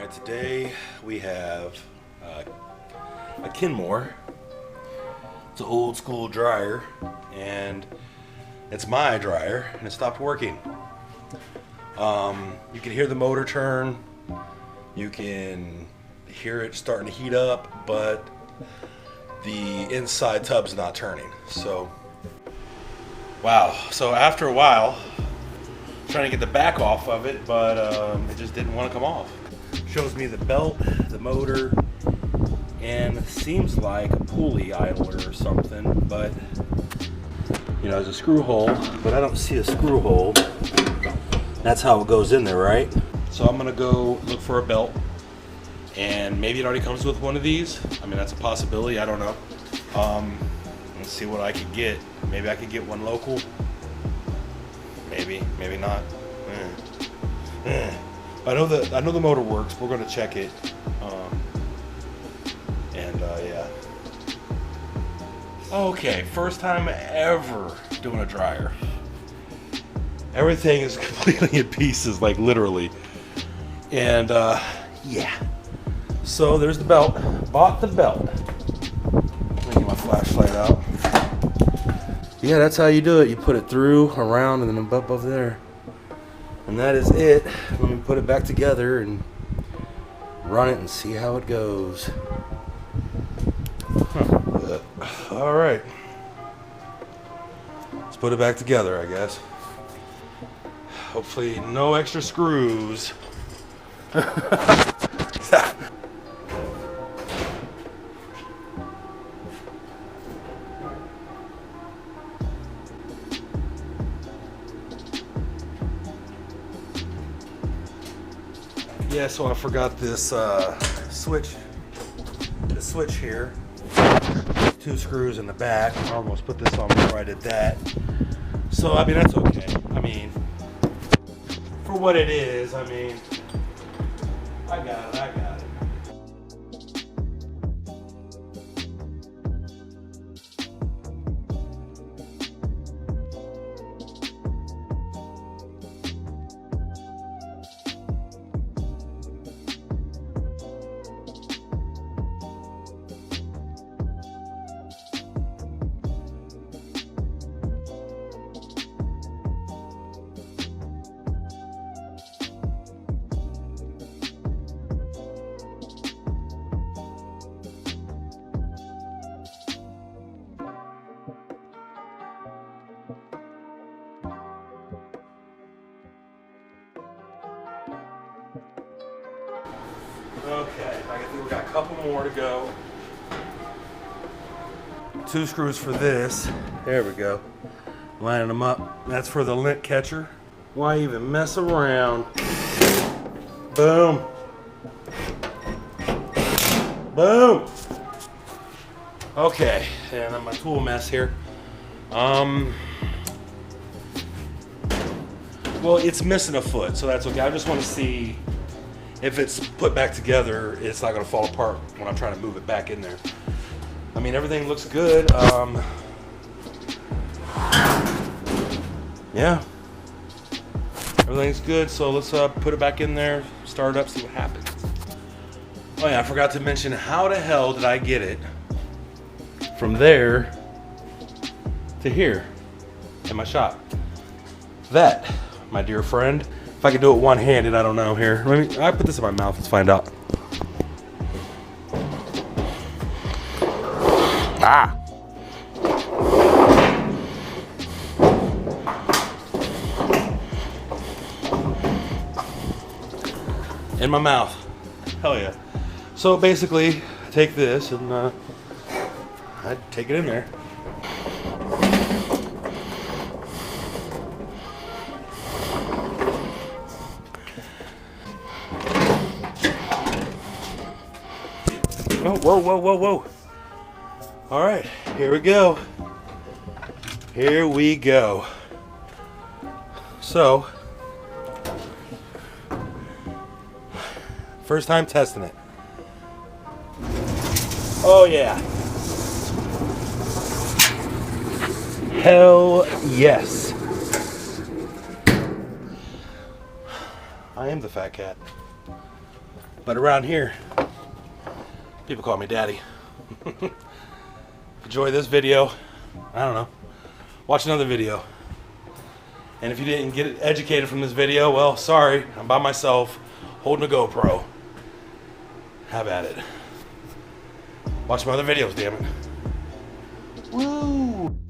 Alright, today we have a Kenmore. It's an old school dryer, and it's my dryer, and it stopped working. You can hear the motor turn, you can hear it starting to heat up, but the inside tub's not turning. So, wow. So after a while, trying to get the back off of it, but it just didn't want to come off. Shows me the belt, the motor, and it seems like a pulley idler or something, but you know, there's a screw hole, but I don't see a screw hole. That's how it goes in there, right? So I'm gonna go look for a belt, and maybe it already comes with one of these. I mean, that's a possibility, I don't know. Let's see what I could get. Maybe I could get one local. Maybe, maybe not. I know the motor works. We're gonna check it. Yeah. Okay, first time ever doing a dryer. Everything is completely in pieces, like literally. And yeah. So there's the belt. Bought the belt. Let me get my flashlight out. Yeah, that's how you do it. You put it through, around, and then up over there. And that is it. Let me put it back together and run it and see how it goes. All right. Let's put it back together, I guess. Hopefully no extra screws. Yeah, so I forgot this switch. The switch here. 2 screws in the back. I almost put this on before I did that. So I mean, that's okay. I mean, for what it is, I mean, I got it. Okay, I think we got a couple more to go. 2 screws for this. There we go. Lining them up. That's for the lint catcher. Why even mess around? Boom. Boom. Okay, and then my tool mess here. Well, it's missing a foot, so that's okay. I just want to see if it's put back together, it's not going to fall apart when I'm trying to move it back in there. I mean, everything looks good. Yeah, everything's good. So let's put it back in there, start it up, see what happens. Oh yeah, I forgot to mention, how the hell did I get it from there to here in my shop? That, my dear friend. If I could do it one-handed, I don't know here. I put this in my mouth, let's find out. Ah! In my mouth. Hell yeah. So basically, I take this and I take it in there. Oh, whoa, whoa, whoa, whoa. All right, here we go. Here we go. So, first time testing it. Oh yeah. Hell yes. I am the fat cat. But around here, people call me daddy. Enjoy this video. I don't know. Watch another video. And if you didn't get educated from this video, well, sorry. I'm by myself holding a GoPro. Have at it. Watch my other videos, damn it. Woo!